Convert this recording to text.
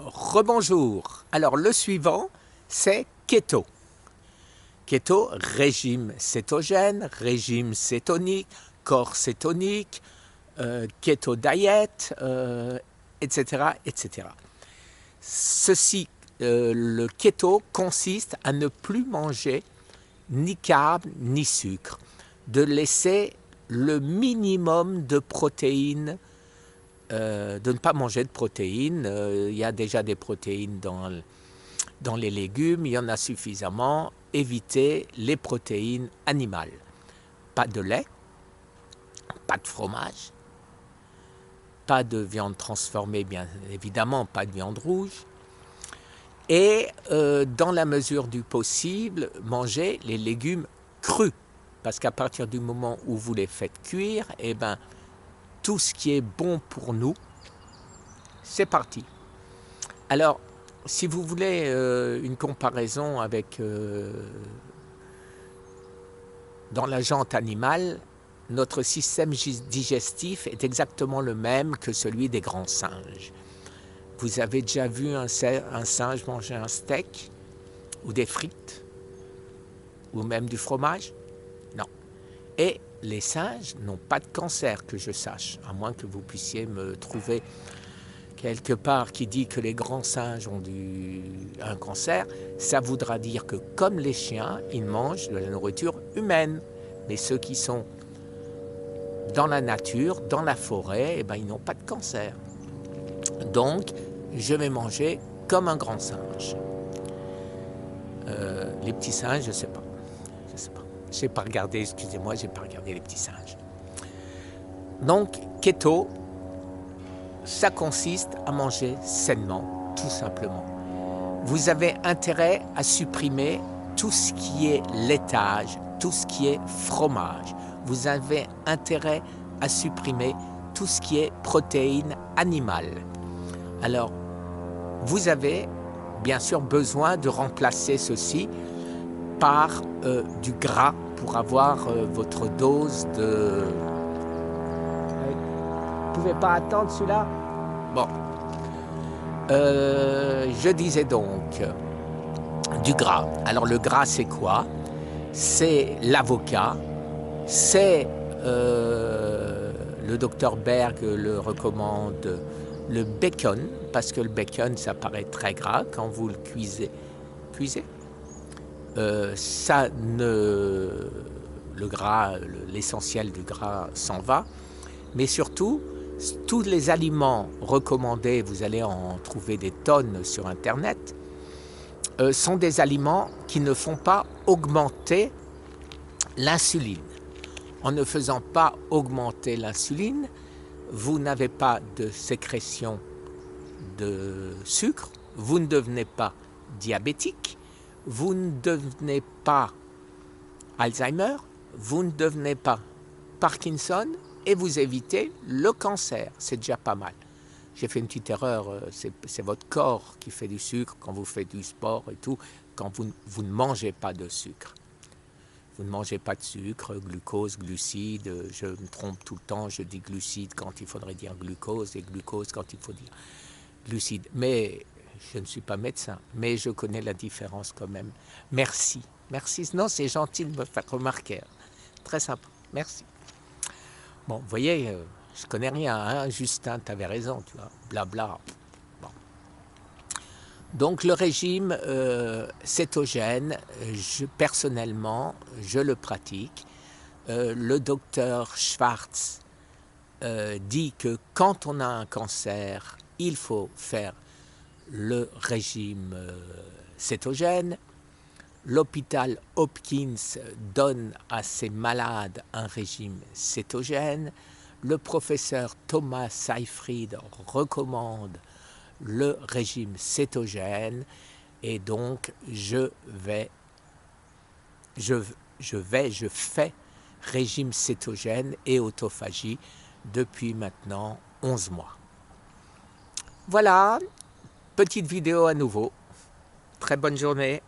Rebonjour. Alors le suivant, c'est keto. Keto, régime cétogène, régime cétonique, corps cétonique, keto diet, etc., etc. Le keto consiste à ne plus manger ni carbs ni sucre, de laisser le minimum de protéines, de ne pas manger de protéines. Il y a déjà des protéines dans les légumes, il y en a suffisamment. Éviter les protéines animales. Pas de lait, pas de fromage, pas de viande transformée, bien évidemment, pas de viande rouge. Et dans la mesure du possible, manger les légumes crus. Parce qu'à partir du moment où vous les faites cuire, eh ben, tout ce qui est bon pour nous, c'est parti. Alors, si vous voulez une comparaison avec dans la jante animale, notre système digestif est exactement le même que celui des grands singes. Vous avez déjà vu un singe manger un steak ou des frites ou même du fromage? Non. Et les singes n'ont pas de cancer que je sache, à moins que vous puissiez me trouver quelque part qui dit que les grands singes ont un cancer. Ça voudra dire que comme les chiens, ils mangent de la nourriture humaine. Mais ceux qui sont dans la nature, dans la forêt, eh ben, ils n'ont pas de cancer. Donc, je vais manger comme un grand singe. Les petits singes, je ne sais pas. Je n'ai pas regardé, excusez-moi, je n'ai pas regardé les petits singes. Donc, keto, ça consiste à manger sainement, tout simplement. Vous avez intérêt à supprimer tout ce qui est laitage, tout ce qui est fromage. Vous avez intérêt à supprimer tout ce qui est protéines animales. Alors, vous avez bien sûr besoin de remplacer ceci par du gras pour avoir votre dose de... Vous ne pouvez pas attendre celui-là? Bon. Je disais donc du gras. Alors le gras, c'est quoi? C'est l'avocat, c'est le docteur Berg le recommande, le bacon, parce que le bacon, ça paraît très gras quand vous le cuisez. Le gras, l'essentiel du gras s'en va, mais surtout, tous les aliments recommandés, vous allez en trouver des tonnes sur Internet, sont des aliments qui ne font pas augmenter l'insuline. En ne faisant pas augmenter l'insuline, vous n'avez pas de sécrétion de sucre, vous ne devenez pas diabétique, vous ne devenez pas Alzheimer, vous ne devenez pas Parkinson et vous évitez le cancer. C'est déjà pas mal. J'ai fait une petite erreur, c'est votre corps qui fait du sucre quand vous faites du sport et tout, quand vous ne mangez pas de sucre. Vous ne mangez pas de sucre, glucose, glucides, je me trompe tout le temps, je dis glucides quand il faudrait dire glucose et glucose quand il faut dire glucides. Mais je ne suis pas médecin, mais je connais la différence quand même. Merci. Merci. Non, c'est gentil de me faire remarquer. Très sympa. Merci. Bon, vous voyez, je connais rien, hein? Justin, tu avais raison, tu vois, blabla. Bon. Donc le régime cétogène, personnellement, je le pratique. Le docteur Schwartz dit que quand on a un cancer, il faut faire le régime cétogène. L'hôpital Hopkins donne à ses malades un régime cétogène. Le professeur Thomas Seyfried recommande le régime cétogène. Et donc, je fais régime cétogène et autophagie depuis maintenant 11 mois. Voilà, petite vidéo à nouveau. Très bonne journée.